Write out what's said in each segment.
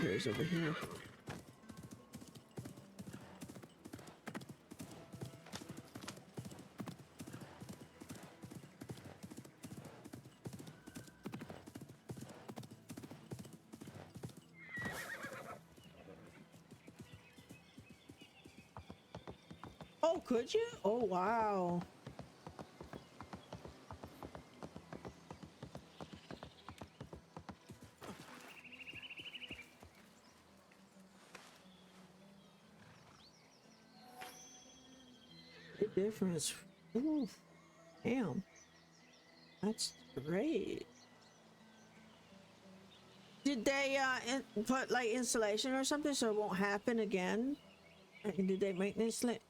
military's over here. Oh, could you? Oh, wow. The difference. Ooh, damn. That's great. Did they put like insulation or something so it won't happen again? Did they maintenance it?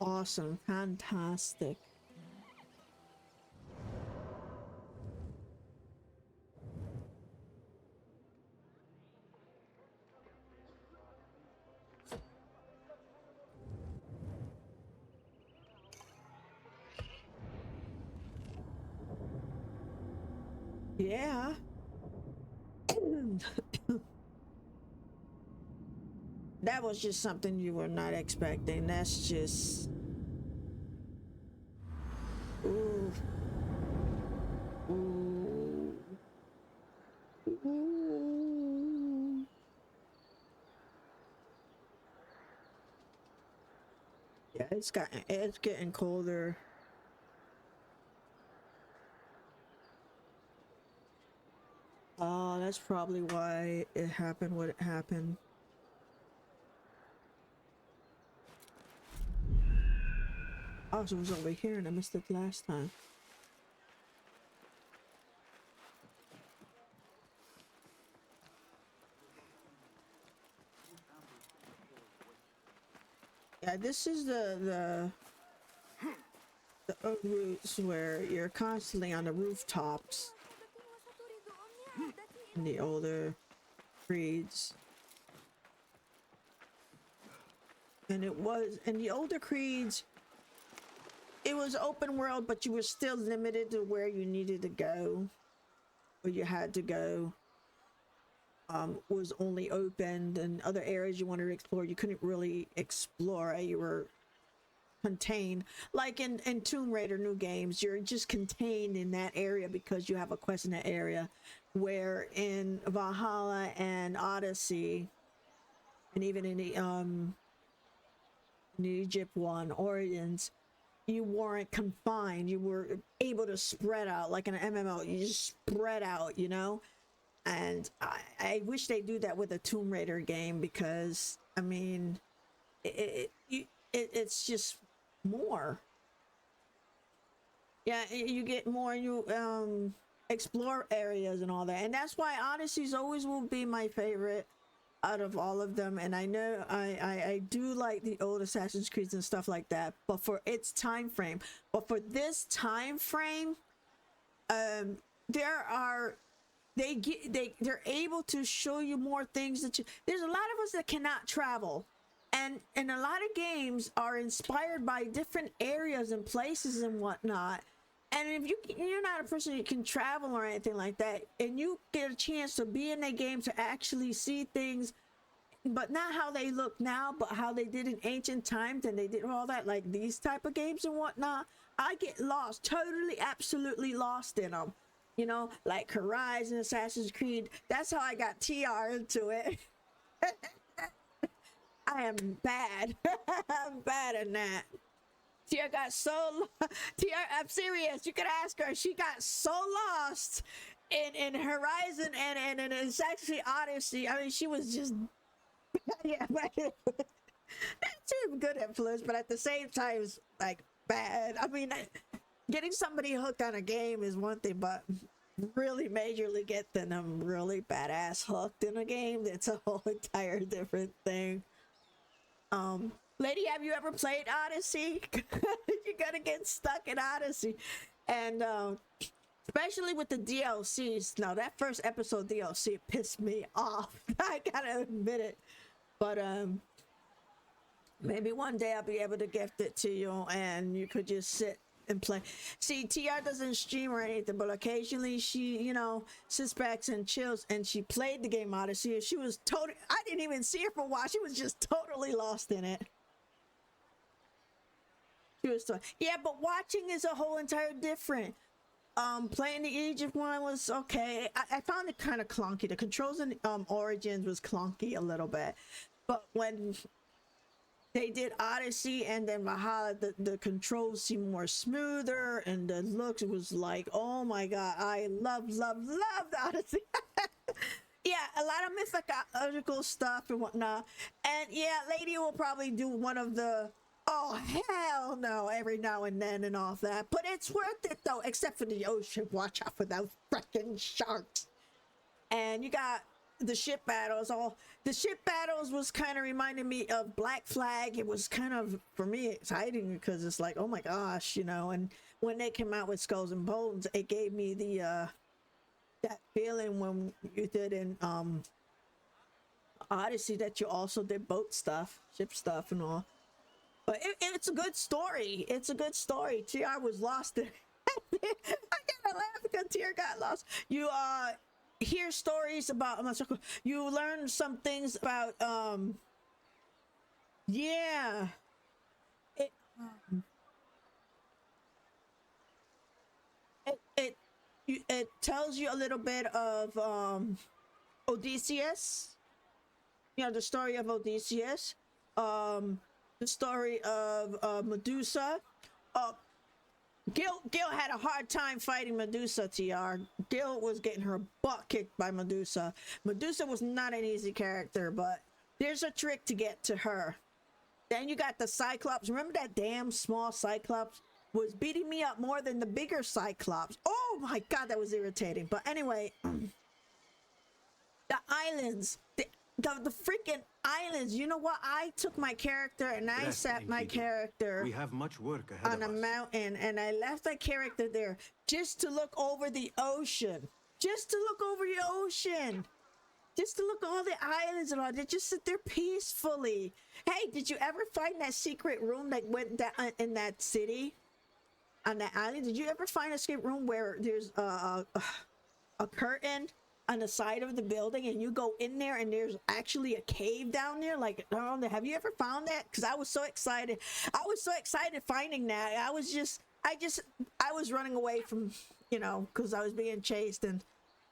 Awesome, fantastic. Yeah. That was just something you were not expecting. That's just... Ooh. Ooh. Ooh. Yeah, it's getting colder. Oh, that's probably why it happened what it happened. Oh, so it was over here and I missed it last time. Yeah, this is the routes where you're constantly on the rooftops in the older creeds. And it was in the older creeds, it was open world, but you were still limited to where you needed to go, or you had to go. Was only opened, and other areas you wanted to explore, you couldn't really explore. You were contained, like in Tomb Raider new games, you're just contained in that area because you have a quest in that area, where in Valhalla and Odyssey, and even in the Egypt one, Origins, you weren't confined. You were able to spread out like in an MMO. You just spread out, you know. And I wish they do that with a Tomb Raider game, because I mean, it's just more. Yeah, you get more. You explore areas and all that, and that's why Odyssey's always will be my favorite out of all of them. And I know I do like the old Assassin's Creeds and stuff like that, but for its time frame, but for this time frame, there are they're able to show you more things that you, there's a lot of us that cannot travel, and a lot of games are inspired by different areas and places and whatnot. And if you're not a person who can travel or anything like that, and you get a chance to be in a game to actually see things, but not how they look now, but how they did in ancient times, and they did all that, like these type of games and whatnot, I get lost, totally, absolutely lost in them. You know, like Horizon, Assassin's Creed. That's how I got TR into it. I am bad. I'm bad at that. TR got so TR, I'm serious. You could ask her. She got so lost in Horizon and in Assassin's Odyssey. I mean, she was just yeah, but she's a good influence, but at the same time, it's like bad. I mean, getting somebody hooked on a game is one thing, but really majorly getting them really badass hooked in a game, it's a whole entire different thing. Lady, have you ever played Odyssey? You're gonna get stuck in Odyssey. And especially with the DLCs. Now that first episode DLC pissed me off. I gotta admit it. But maybe one day I'll be able to gift it to you and you could just sit and play. See, TR doesn't stream or anything, but occasionally she, you know, sits back and chills, and she played the game Odyssey. She was totally, I didn't even see her for a while. She was just totally lost in it. She was yeah, but watching is a whole entire different. Playing the Egypt one was okay. I found it kind of clunky. The controls in Origins was clunky a little bit, but when they did Odyssey and then Valhalla, the controls seemed more smoother, and the looks was like, oh my god, I love Odyssey. Yeah, a lot of mythological stuff and whatnot. And yeah, Lady will probably do one of the, oh hell no, every now and then and all that. But it's worth it though, except for the ocean. Watch out for those freaking sharks. And you got the ship battles. All the ship battles was kind of reminding me of Black Flag. It was kind of, for me, exciting because it's like, oh my gosh, you know. And when they came out with Skulls and Bones, it gave me the that feeling when you did in Odyssey, that you also did boat stuff, ship stuff and all. But it's a good story. It's a good story. TR was lost in I gotta laugh because TR got lost. You hear stories about, you learn some things about yeah, it it tells you a little bit of Odysseus, you know, the story of Odysseus, the story of Medusa. Gil had a hard time fighting Medusa, TR. Gil was getting her butt kicked by Medusa. Medusa was not an easy character, but there's a trick to get to her. Then you got the Cyclops. Remember that damn small Cyclops was beating me up more than the bigger Cyclops. Oh my god, that was irritating. But anyway, the islands, the freaking islands. You know what? I took my character and I set my character, we have much work ahead on a mountain, and I left that character there just to look over the ocean. Just to look over the ocean. Just to look at all the islands and all. They just sit there peacefully. Hey, did you ever find that secret room that went down in that city? On that island? Did you ever find a secret room where there's a curtain on the side of the building and you go in there and there's actually a cave down there, like around there? Have you ever found that? Because I was so excited. I was so excited finding that. I was running away from, you know, because I was being chased, and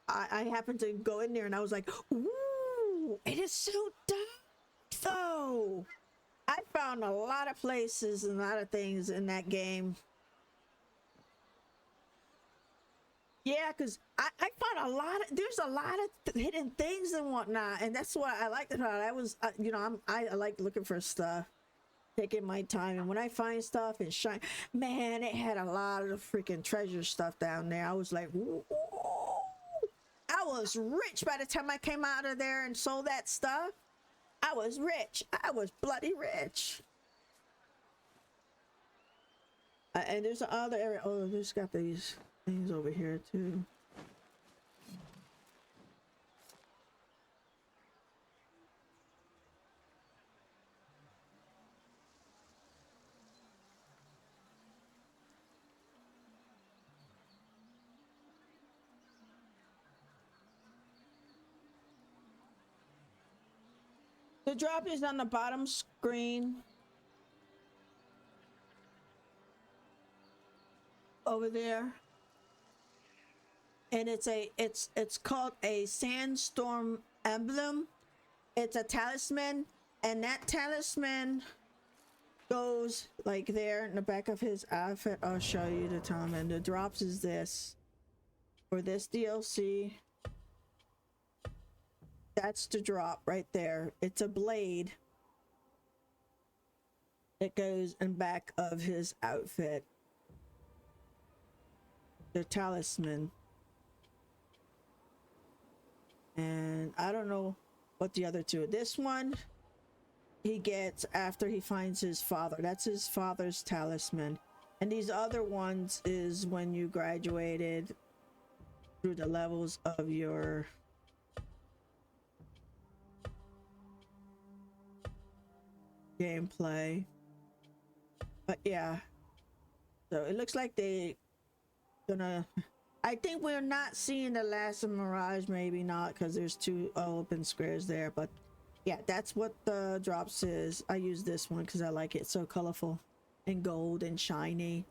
I happened to go in there and I was like, ooh, it is so dark though. I found a lot of places and a lot of things in that game. Yeah, because I found a lot of, there's a lot of hidden things and whatnot, and that's what I liked about it. I was, you know, I like looking for stuff, taking my time, and when I find stuff and shine, man, it had a lot of freaking treasure stuff down there. I was like, ooh. I was rich by the time I came out of there and sold that stuff. I was rich. I was bloody rich. And there's another area. Oh, there's got these things over here too. The drop is on the bottom screen over there, and it's called a sandstorm emblem. It's a talisman, and that talisman goes like there in the back of his outfit. I'll show you the time, and the drops is this for this DLC. That's the drop right there. It's a blade that goes in back of his outfit. The talisman. And I don't know what the other two. This one he gets after he finds his father. That's his father's talisman. And these other ones is when you graduated through the levels of your gameplay. But yeah, so it looks like they gonna, I think we're not seeing the last of Mirage, maybe not, because there's two open squares there. But yeah, that's what the drops is. I use this one because I like it. It's so colorful and gold and shiny.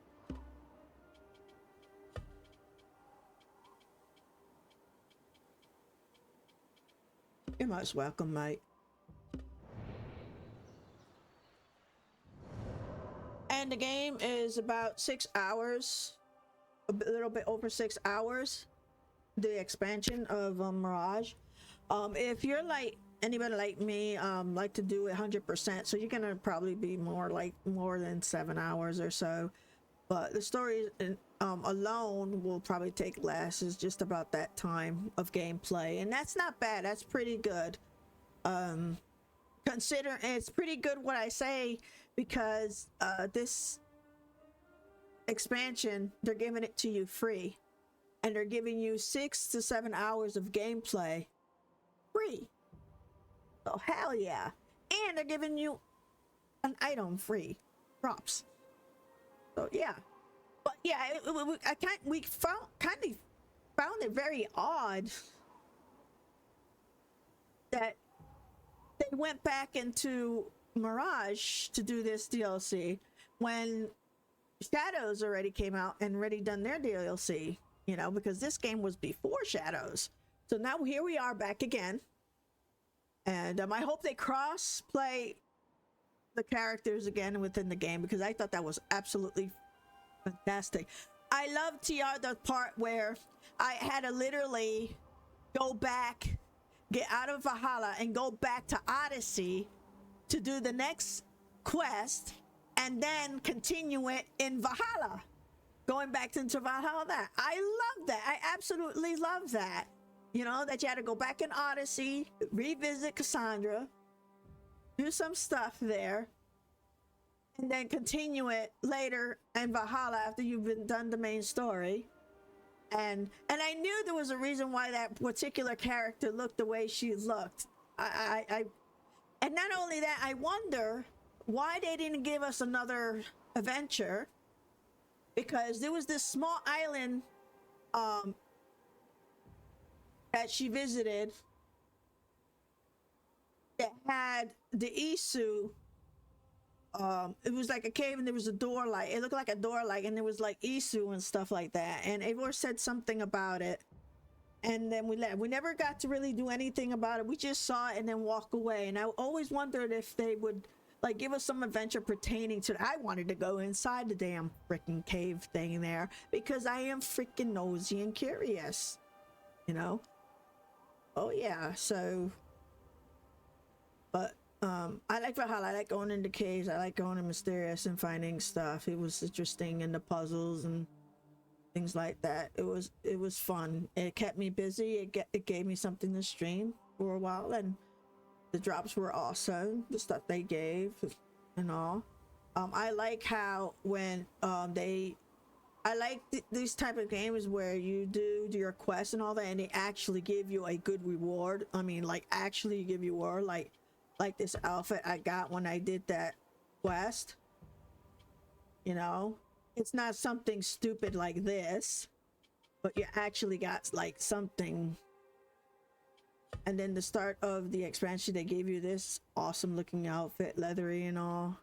You're most welcome, mate. And the game is about 6 hours, a little bit over 6 hours, the expansion of Mirage. If you're like anybody like me, like to do it 100%, so you're gonna probably be more than 7 hours or so. But the story alone will probably take less. It's just about that time of gameplay, and that's not bad. That's pretty good. Consider it's pretty good what I say, because this expansion, they're giving it to you free, and they're giving you 6 to 7 hours of gameplay free. So hell yeah. And they're giving you an item free, drops. So yeah. But yeah, we found it very odd that they went back into Mirage to do this DLC when Shadows already came out and already done their DLC, you know, because this game was before Shadows. So now here we are back again. And I hope they cross play the characters again within the game, because I thought that was absolutely fantastic. I love TR, the part where I had to literally go back, get out of Valhalla and go back to Odyssey to do the next quest, and then continue it in Valhalla, going back into Valhalla. That I love that. I absolutely love that. You know, that you had to go back in Odyssey, revisit Cassandra, do some stuff there, and then continue it later in Valhalla after you've been done the main story. And I knew there was a reason why that particular character looked the way she looked. And not only that, I wonder why they didn't give us another adventure, because there was this small island that she visited that had the Isu. It was like a cave, and there was a door light. It looked like a door light, and there was like Isu and stuff like that. And Eivor said something about it, and then we left. We never got to really do anything about it. We just saw it and then walk away. And I always wondered if they would like give us some adventure pertaining to it. I wanted to go inside the damn freaking cave thing there, because I am freaking nosy and curious, you know. Oh yeah, so but I like Valhalla. I like going into caves. I like going in mysterious and finding stuff. It was interesting, and the puzzles and things like that. It was fun. It kept me busy. It gave me something to stream for a while, and the drops were awesome. The stuff they gave and all. I like how when I like these type of games where you do your quests and all that, and they actually give you a good reward. I mean, like actually give you reward, like this outfit I got when I did that quest. You know, it's not something stupid like this, but you actually got like something. And then the start of the expansion, they gave you this awesome looking outfit, leathery and all.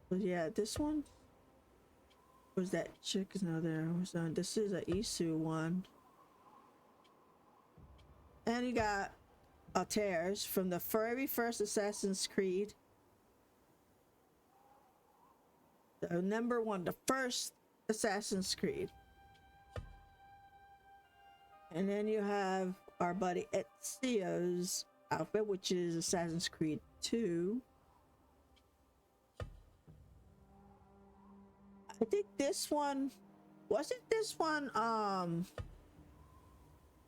But yeah, this one was that chick. No, there was this is a Isu one. And you got Tears from the very first Assassin's Creed. The number one, the first Assassin's Creed. And then you have our buddy Ezio's outfit, which is Assassin's Creed 2. I think this one, wasn't this one